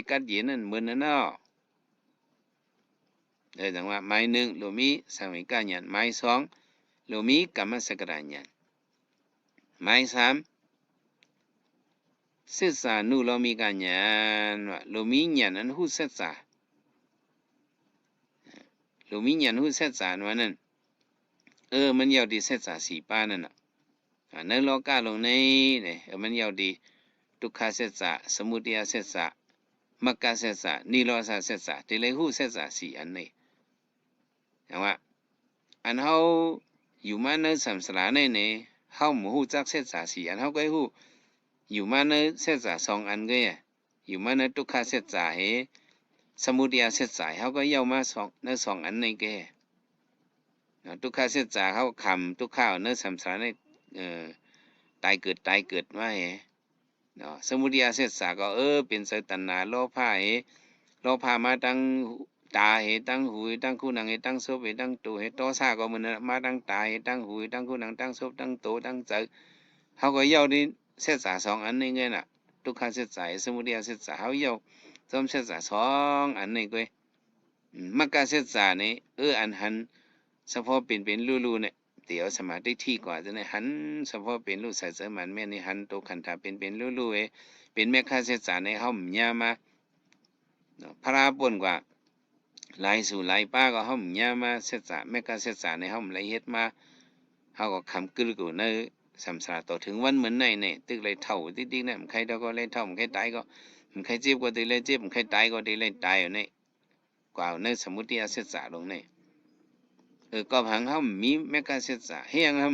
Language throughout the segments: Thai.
กัดเย็นนั่นเหมือนนั่นเนาะจังว่าไม้หนึ่งโลมีสามิกาหยันไม้สองโลมีกรรมสกราหยันไม้สามศึกษานูโลมีกาหยันว่าโลมีหยันนั้นหูศึกษาโลมีหยันหูศึกษาว่านั่นมัน要ดีศึกษาสี่ป้านั่นน่ะในโลกาลงในเนี่ยมัน要ดีทุกขศึกษาสมุทัยศึกษามรรคศึกษานิโรธศึกษาที่เลยหูศึกษาสี่อันนี้แต่ว่าอันเฮาอยู่มาในสัมสระเนี่ยเฮาหมู่ฮู้จักศึกษาสี่อันเฮาก็ฮู้อยู่มาในศึกษาสองอันก็อยู่มาในทุกขศึกษาเฮสมุทัยศึกษาเฮาก็要มาสองในสองอันนี้ก็ทุกขศึกษาเฮาคำทุกข้าวในสัมสระในตายเกิดมาเฮเนาะสมุทัยศึกษาก็เป็นสัตนาโลภะเฮโลภะมาตั้งตาเฮตั้งหูตั้งคูนังเฮตั้งศพเฮตั้งตัวเฮโตซาก็มันมาตั้งตาเฮตั้งหูตั้งคูนังตั้งศพตั้งโตตั้งใจเฮาก็要ได้ศึกษาสองอันนี้ไงน่ะทุกขศึกษาสมุทัยศึกษาเฮา要จอมศึกษาสองอันนี้ก็มรรคศึกษานี่อันหันเฉพาะเป็นลู่ๆเนี่ยเดี๋ยวสมาธิที่กว่าจะเนี่ยหันเฉพาะเป็นลู่ใส่เสมันแม่นี่หันโตขันธาเป็นลู่ๆเป็นมรรคศึกษาในเฮาหยามาพระป่นกว่าหลายสู่หลายป้าก็เฮาหยามาศึกษามรรคศึกษาในเฮาละเอียดมาเฮาก็คำกึลกูในสัมสาต่อถึงวันเหมือนในเนี่ยตึกเลยเท่าติ๊กๆเนี่ยมันใครเท่าก็เลยเท่ามันใครตายก็มันใครเจ็บก็ตีเลยเจ็บมันใครตายก็ตีเลยตายอยู่ในกว่าในสมุทัยศึกษาลงในก็พังเฮามีแมกกาศึกษาเฮียงเฮา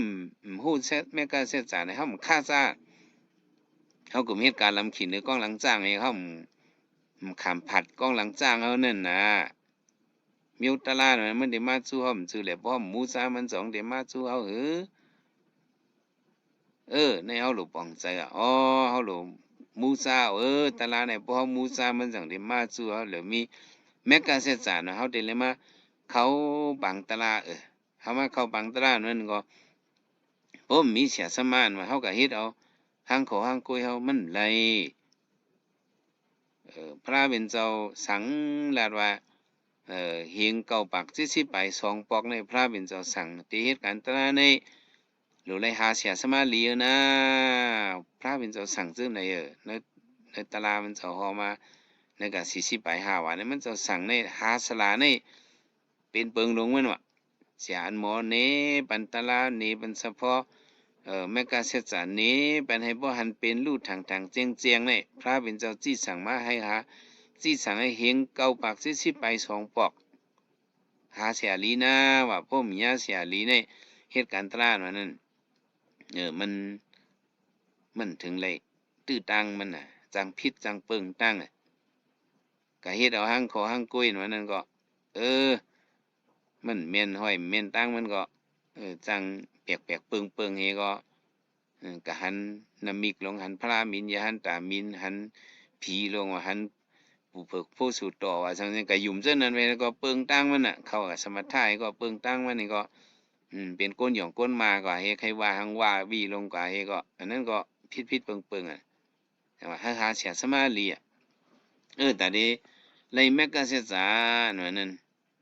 ฮู้เซแมกกาศึกษาในเฮาค่าซ่าเฮาก็มีเหตุการณ์ลำขินในกองหลังจ้างให้เฮาขามผัดกองหลังจ้างเฮานั่นน่ะมิวตะลามันได้มาสู้เฮามันซื่อแหละบ่มูซามันสองได้มาสู้เฮาในเฮาหลบปองใจเฮาหลบมูซาตะลาเนี่ยบ่เฮามูซามันจังได้มาสู้เฮาแล้วมีแมกกาศึกษาเนาะเฮาได้เลยมาเขาบังตะลาเฮามาเข้าบังตะลานั่นก็บ่มีเสียสมานว่าเฮาก็เฮ็ดเอาหางขอหางกุยเฮามันไหลพระเป็นเจ้าสังลาดว่าเฮียงเก่าปากสิไปสองปอกในพระเป็นเจ้าสั่งที่เหตุการณ์ตะลาในหรือไรหาเสียสมาลีนะพระเป็นเจ้าสั่งซึ่งในในตะลามันเจ้าฮอมาในกะ40ไป5วันนี่มันเจ้าสั่งในหาสลาในเป็นเปิงลงมันว่าเสียอันหมอเนปันตะลาเนเป็นเฉพาะแม่กาเสษานี้เป็นให้บ่หันเป็นลู่ทางเจียงนี่พระเป็นเจ้าจี้สั่งมาให้หาจี้สั่งให้เฮงเก่าปากสิไปสองปอกหาเสียลีนะว่าพ่อมียาเสียลีในเหตุการณ์ตราว่านั้นมันถึงเลยตื้อตังมันน่ะจังพิษจังเปิงตั้งก็เฮ็ดเอาหังขอหังกุ้ยว่านั้นก็มันแม่นห้อยแม่นตั้งมันก็จังแปลกๆเปิงเฮก็ก็หันนำมิกลงหันพระมินยาหันตามินหันผีลงว่าหันผู้เพิกผู้สู่ต่อว่าจังนั้นก็ยุ่มเส้นนั้นไว้แล้วก็เปิงตั้งมันน่ะเข้ากับสมถะก็เปิงตั้งมันนี่ก็เป็นก้นหย่องก้นมาก็เฮใครว่าหังว่าวีลงก็เฮก็อันนั้นก็พิษเปิงแต่ว่าหาเสียสมาลีแต่นี้เลยแมกกาเสษาหน่อยนั้น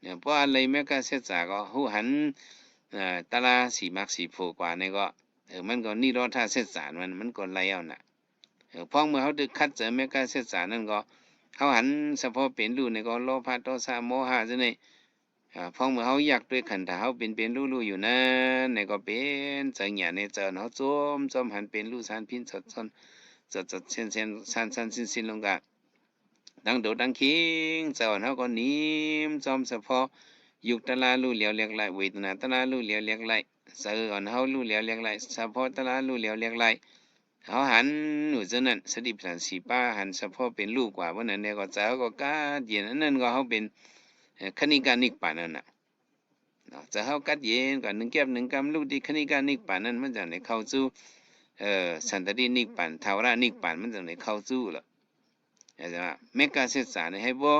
เนี่ยเพราะอะไรแมกกาเสษาก็หูหันตะลาสีมักสีโผกว่านี่ก็มันก็นิโรธาเสษามันก็ไหลเอาน่ะพอเมื่อเขาดึกคัดเจอแมกกาเสษานั่นก็เขาหันเฉพาะเป็นรูนี่ก็โลภะโทสะโมหะจังได๋พอเมื่อเขาอยากด้วยขันธ์ถ้าเขาเป็นรู้ๆอยู่นั้นนี่ก็เป็นจังหยาในเจอเนาะจมหันเป็นรู้สารพินสดจดเส้นสันสิ้นลงกะดังโดดดังคิงเจ้าเฮาก็นิมจอมเฉพาะยุคตะลาลู่เหลียวเรียกไหลเวทนาตะลาลู่เหลียวเรียกไหลเสืออ่อนเฮาลู่เหลียวเรียกไหลเฉพาะตะลาลู่เหลียวเรียกไหลเฮาหันหนูจังนั้นสติปัญญาสีป้าหันเฉพาะเป็นลูกกว่าวันนั้นเนี่ยก็เจ้าก็กาเย็นอันนั้นก็เฮาเป็นคณิกานิกปานนั้นน่ะจะเฮากัดเย็นก็1แก้ว1กำลูกที่คณิกานิกปานนั้นมันจังได้เข้าสู่สันตตินิกปานทาวรนิกปานมันจังได้เข้าสู่ล่ะแมกกาศึกษาเนี่ยให้บ่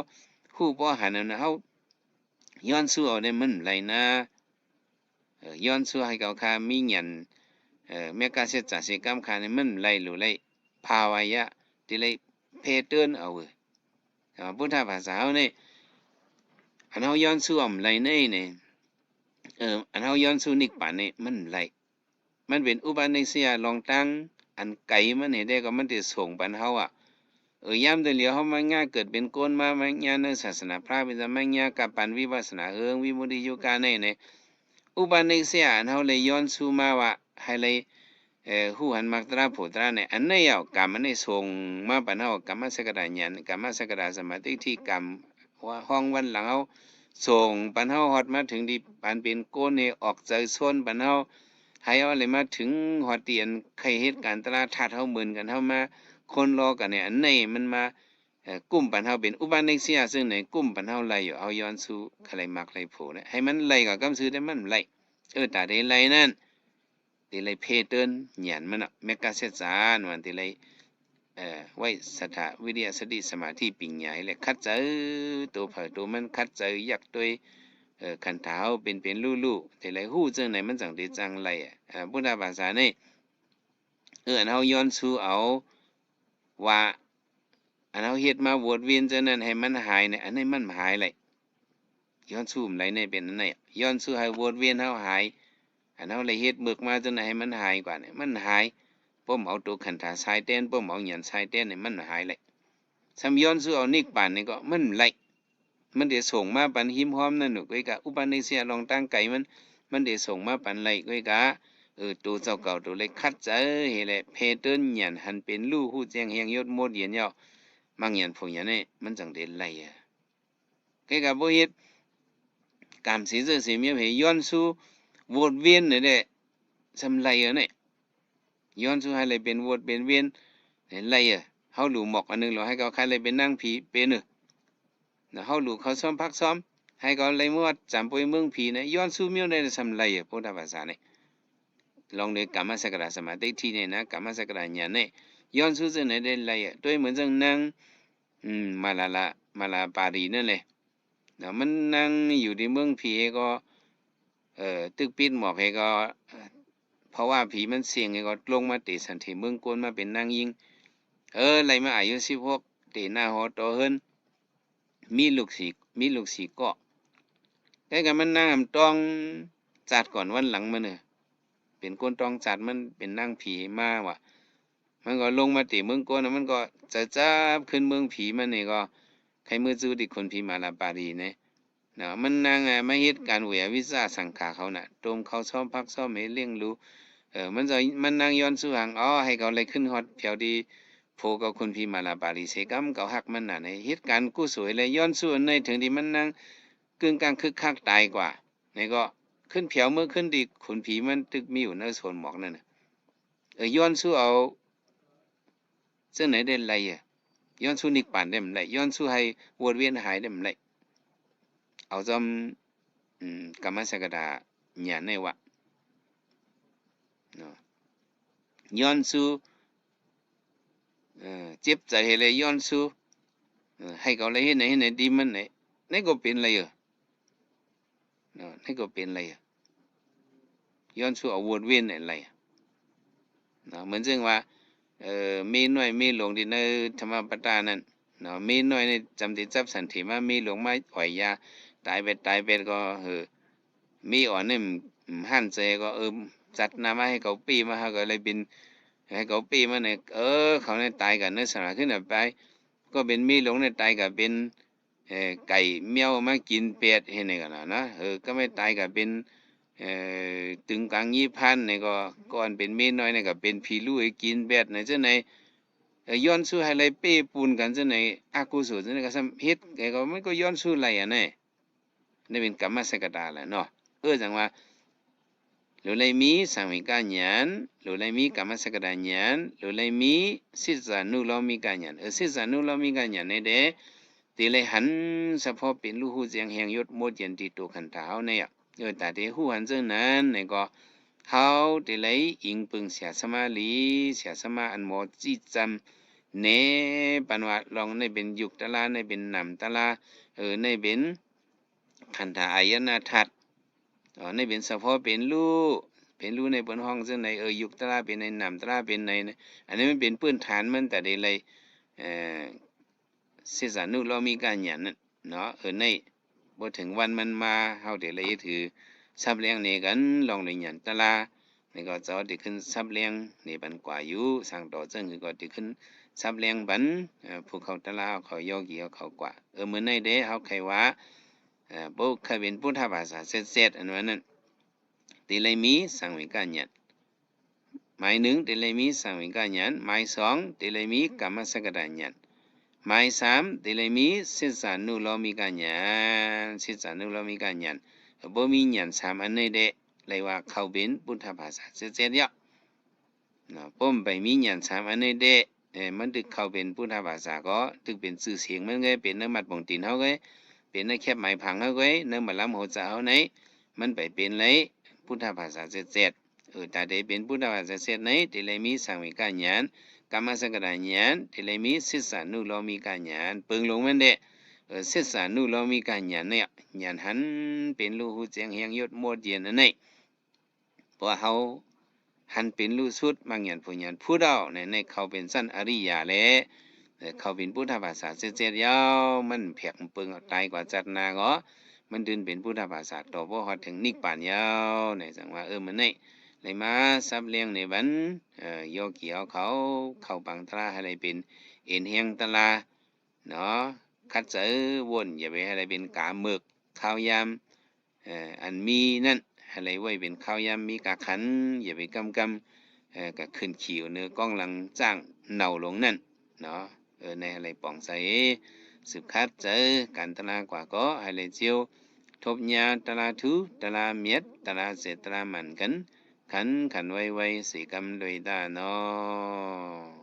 ฮู้บ่หันนะเฮาย้อนสู่เอาได้มันไหลนะย้อนสู่ให้เขาคามีหยันแมกกาศึกษาสิกรรมคาเนี่ยมันไหลหรือไหลภาวะที่ไหลเพเตือนเอา พุทธภาษาเฮานี่อันเฮาย้อนสู่อำไลนี่อันเฮาย้อนสู่นิกปานนี่มันไหลมันเป็นอุปนิสัยลองตั้งอันไกลมันนี่ได้ก็มันสิส่งปันเฮาอะยามใดเหลียวเฮามาญาเกิดเป็นโกนมาญาในศาสนาพระเป็นมาญากับปันวิปัสสนาวิมุตติอยู่กาในอุปนิสัยอันเฮาเลยย้อนสู่มาว่าให้เลยหูหันมักตราโผตราเนี่ยอันนี้เอากรรมอันนี้ส่งมาปันเฮากรรมสกตาญาณกรรมสกตาสมาธิที่กรรมว่าห้องวันหลังเฮาส่งปันเฮาฮอดมาถึงที่ปันเป็นโกนนี่ออกใจซ้นปันเฮาให้เอาเลยมาถึงฮอดเตียนใครเหตุการณ์ตลาดทัดเฮาเหมือนกันเฮามาคนรอกันเนี่ยอันนี้มันมากุ้มปันเฮาเป็นอุปนิสัยซึ่งในกุ้มปันเฮาไหลอยู่เอาย้อนสู่ใครมักไหลโผเนี่ยให้มันไหลกับกำซื้อได้มันไหลตาได้ไหลนั่นตีเลยเพเตินหยันมันเมกะเสสานวันตีเลยไว้สถาวิทยาสติสมาธิปิญญาเลยคัดเจอตัวเผยตัวมันคัดเจออยากด้วยขันเท้าเป็นลู่ๆแต่เลยหู้จังไหนมันจังได้จังไรพุทธภาษานี่อันเฮาย้อนสู่เอาว่าอันเฮาเฮ็ดมาวนเวียนจังนั้นให้มันหายเนี่ยอันนี้มันหายเลยย้อนสู่ไหนในเป็นอันไหนย้อนสู่ให้วนเวียนเฮาหายอันเฮาเลยเฮ็ดเบิกมาจังไหนให้มันหายกว่าเนี่ยมันหายป้อมเอาตัวขันธาสายเต้นป้อมเอาหยันสายเต้นเนี่ยมันหายเลยซ้ำย้อนสู่เอานิกปานนี่ก็มันไหลมันได้ส่งมาปันหิมหอมนั่นหนูก้อยกะอุปนิสัยลองตั้งไก่มันได้ส่งมาปันไหลก้อยกะตัวเจ้าเก่าตัวเล็กคัดเจอเฮแหละเพเติ้นหยันหันเป็นลู่ฮู้แจ้งเฮียงยศโมดเหียนยอมังหยันพวกหยันนี่มันจังได้ไหลก้อยกะบ่เฮ็ดกามสิซื่อสิมีให้ย้อนสู่วนเวียนนี่แหละซ้ำไหลนี่ย้อนสู่ให้เลยเป็นวนเป็นเวียนไหลเฮาหลู่หมอกอันนึงเราให้เขาใครเลยเป็นนั่งผีเป็นเฮาหลู่เขาซ้อมพักซ้อมให้เขาเลยมวดจำป่วยเมืองผีนะย้อนสู่มีในซ้ำไหลพุทธภาษานี่ลองเลยกรรมสกตาสมาธิที่นี่นะกรรมสกตาญาณนี่ย้อนสู่จังไหนได้ไหลด้วยเหมือนจังนั่งมาลาปารีนั่นแหละมันนั่งอยู่ที่เมืองผีก็ตึกปิดหมอบให้ก็เพราะว่าผีมันเสียงไงก็ลงมาเตะสันติเมืองกวนมาเป็นนางยิงไหลมาอายุ16เตะหน้าหอโตเฮิรนมีลูกสีเกาะแต่กันมันนั่งต้องจัดก่อนวันหลังมันเป็นคนต้องจัดมันเป็นนั่งผีมาว่ะมันก็ลงมาเตะเมืองกวนมันก็จะจับขึ้นเมืองผีมันนี่ก็ใครมือจูดิคนผีมาลาปารีเนี่ยมันนางมาเฮ็ดการเวียวิสาสังขาเขาน่ะตมเขาซ้อมพักซ้อมให้เลี้ยงรู้มันนางย้อนสู่หังให้เขาเลยขึ้นฮอดเพียวดีโพกับคนพี่มาลาบาลีเสกำเขาหักมันน่ะในเหตุการณ์กู้สวยเลยย้อนสู่ในถึงที่มันนางกึ่งกลางคึกคักตายกว่านี่ก็ขึ้นเพียวเมื่อขึ้นดีคนผีมันตึกมีอยู่ในโซนหมอกนั่นน่ะย้อนสู่เอาซึ่งไหนได้ไรย้อนสู่นิกปานได้มันไรย้อนสู่ให้วนเวียนหายได้มันไรเอาจอมกรรมสกตาญาณในวะย้อนสู่เจ็บใจให้เลยย้อนสู่ให้เขาเลยเฮ็ดไหนดีมันไหนก็เป็นไรไหนก็เป็นไรย้อนสู่เอาวนเวียนอะไรเหมือนซึ่งว่ามีน้อยมีหลวงที่ในธรรมปตานั้นมีน้อยในจำติจับสันติมามีหลวงมาอ่อยยาตายเป็ดก็มีอ่อนนี่หั่นใจก็จัดน้ำมาให้เขาปีมาให้ก็เลยเป็นให้เขาปีมาเนี่ยเขาเนี่ยตายกันเนื้อสนาขึ้นไปก็เป็นมีหลงในตายกับเป็นไก่เมียวมากินเป็ดเห็นไหมกันนะก็ไม่ตายกับเป็นตึงกลาง20,000เนี่ยก็ก่อนเป็นมีน้อยเนี่ยก็เป็นผีลู่ให้กินเป็ดในเจ้าไหนย้อนสู้ให้ไรเป้ปูนกันเจ้าไหนอากุศลเจ้าไหนก็ซ้ำเฮ็ดแกก็มันก็ย้อนสู้ไรเนี่ยนี่เป็นกรรมสกตาแหละเนาะจังว่าหรือเลยมีสังวิกาญาณหรือเลยมีกรรมสกตาญาณหรือเลยมีสิสานุโลมิกาญาณสิสานุโลมิกาญาณในเด้ตีเลยหันเฉพาะเป็นลูกหูเสียงแห่งยศโมดเย็นที่ตัวขันเท้าเนี่ยแต่ที่หูหันเจ้านั้นเนี่ยก็เขาตีเลยอิงปึงเสียสมาลีเสียสมาอันหมอจีจำเนปันว่าลองในเป็นยุคตะลาในเป็นนำตะลาในเป็นขันธาอายนาทัดในเป็นเฉพาะเป็นลูกในบนห้องซึ่งในยุคตะลาเป็นในนำตะลาเป็นในอันนี้มันเป็นพื้นฐานมันแต่ได้เลย เสษานุเรามีการหยันนั่นเนาะในบ่ถึงวันมันมาเฮาเดี๋ยวเลยถือซับเลี้ยงนี่กันลองเลยหยันตะลานี่ก็จะได้ขึ้นซับเลี้ยงนี่บันกว่าอยู่สั่งต่อเจิงคือก็ได้ขึ้นซับเลี้ยงบันภูเขาตะลาเขายอกี่เขากว่ามื้อในเด้เฮาใครว่าบ่เคยเป็นพุทธภาษาเสร็จๆอันนั้นติเลยมีสังวิกัญญัติหมายหนึ่งติเลยมีสังวิกัญญัติหมายสองติเลยมีกรรมสกตาญญัติหมายสามติเลยมีศิษานุโลมิกัญญัติศิษานุโลมิกัญญัติบ่มีญาณสามอันนี้เด้เลยว่าเขาเป็นพุทธภาษาเสร็จๆยะเนาะป้อมไปมีญาณสามอันนี้เด้มันตึกเขาเป็นพุทธภาษาก็ตึกเป็นชื่อเสียงมันก็เป็นน้ำมัดบ่งตีนเฮาก็เป็นน้ำแคบหมายผังเฮาก็น้ำบัดลำโหจาเฮาไหนมันไปเป็นเลยพุทธภาษาเสร็จๆแต่ได้เป็นพุทธภาษาเสร็จไหนที่เลยมีสังวิกัญญัติกรรมสกตาญาณที่เลยมีศิษานุโลมิกัญญาณปึงลงมันเด้ศิษานุโลมิกัญญาณเนี่ยญาณหันเป็นรู้ฮู้แจ้งแห่งยศหมดเย็นอันนี้เพราะเฮาหันเป็นรู้สุดบางญาณผู้ญาณผู้เฒ่าในเขาเป็นสั้นอริยะแลเขาเป็นพุทธภาษาเสร็จๆยาวมันเพียงปึงเอาตายกว่าจัดนาก็มันดึนเป็นพุทธภาษาต่อบ่ฮอดถึงนิพพานยาวในจังว่ามันนี่เลยมาซับเลี้ยงในบันโยเกี่ยวเขาบังตราให้ได้เป็นเอ็นเฮียงตลาเนาะคัดเจอวนอย่าไปให้ได้เป็นกาหมึกข้าวยำอันมีนั่นให้ได้ไว้เป็นข้าวยำมีกาขันอย่าไปกะขึ้นขิวเนื้อก้องหลังจ้างเน่าลงนั่นเนาะในอะไรป่องใส่สืบคัดเจอการตลากว่าก็ให้ได้เจียวทบยาตลาทูตลาเมียดตลาเสตลามันกันขันไว้สีกำโดยตาเนาะ